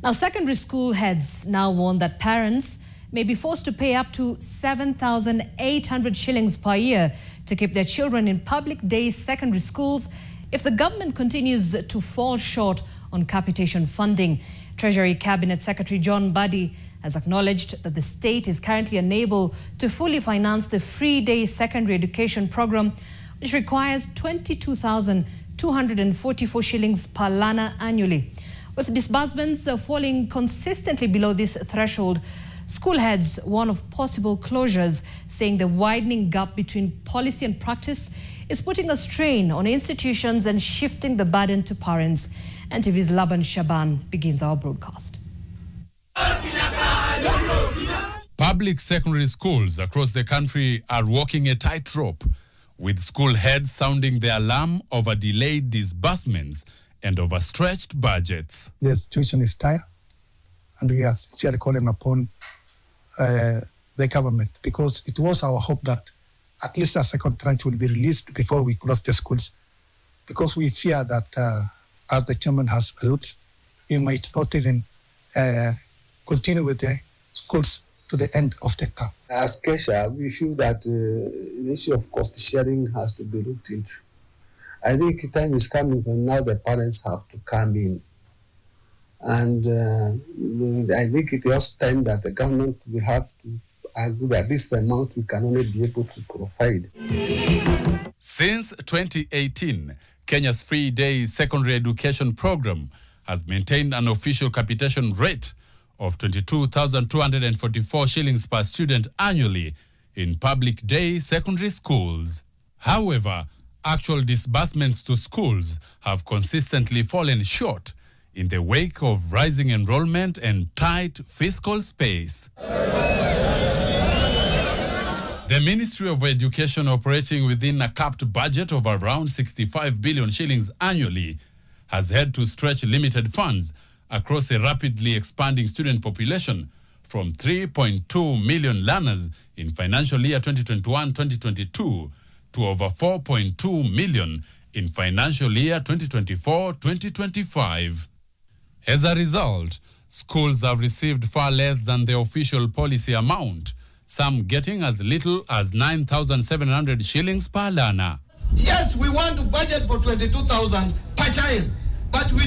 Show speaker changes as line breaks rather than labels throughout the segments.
Now, secondary school heads now warn that parents may be forced to pay up to 7,800 shillings per year to keep their children in public day secondary schools if the government continues to fall short on capitation funding. Treasury Cabinet Secretary John Buddy has acknowledged that the state is currently unable to fully finance the free day secondary education program, which requires 22,244 shillings per learner annually. With disbursements falling consistently below this threshold, school heads warn of possible closures, saying the widening gap between policy and practice is putting a strain on institutions and shifting the burden to parents. NTV's Laban Shaban begins our broadcast.
Public secondary schools across the country are walking a tightrope, with school heads sounding the alarm over delayed disbursements and overstretched budgets.
The situation is dire, and we are sincerely calling upon the government, because it was our hope that at least a second tranche will be released before we close the schools, because we fear that, as the chairman has alluded, we might not even continue with the schools to the end of the term.
As Kesha, we feel that the issue of cost sharing has to be looked into. I think time is coming when now the parents have to come in. And I think it is time that the government will have to agree that this amount we can only be able to provide.
Since 2018, Kenya's free day secondary education program has maintained an official capitation rate of 22,244 shillings per student annually in public day secondary schools. However, actual disbursements to schools have consistently fallen short in the wake of rising enrollment and tight fiscal space. The Ministry of Education, operating within a capped budget of around 65 billion shillings annually, has had to stretch limited funds across a rapidly expanding student population from 3.2 million learners in financial year 2021-2022 to over 4.2 million in financial year 2024-2025. As a result, schools have received far less than the official policy amount, some getting as little as 9,700 shillings per learner.
Yes, we want to budget for 22,000 per child, but we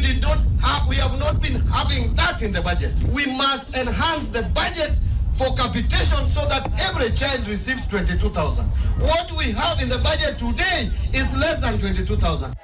have not been having that in the budget. We must enhance the budget for capitation so that every child receives 22,000. What we have in the budget today is less than 22,000.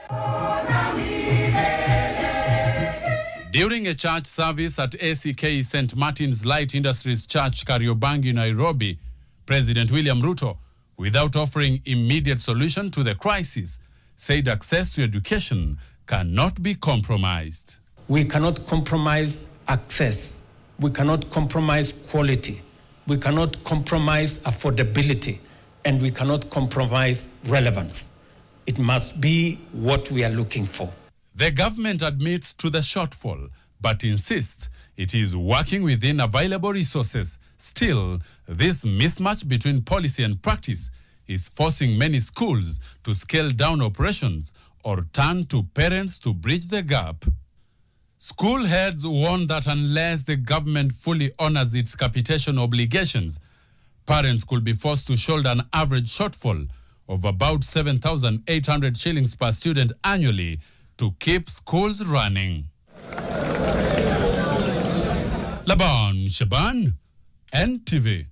During a church service at ACK St. Martin's Light Industries Church, Kariobangi, Nairobi, President William Ruto, without offering immediate solution to the crisis, said access to education cannot be compromised.
We cannot compromise access. We cannot compromise quality. We cannot compromise affordability. And we cannot compromise relevance. It must be what we are looking for.
The government admits to the shortfall, but insists it is working within available resources. Still, this mismatch between policy and practice is forcing many schools to scale down operations or turn to parents to bridge the gap. School heads warn that unless the government fully honors its capitation obligations, parents could be forced to shoulder an average shortfall of about 7,800 shillings per student annually to keep schools running. Laban Shaban, NTV.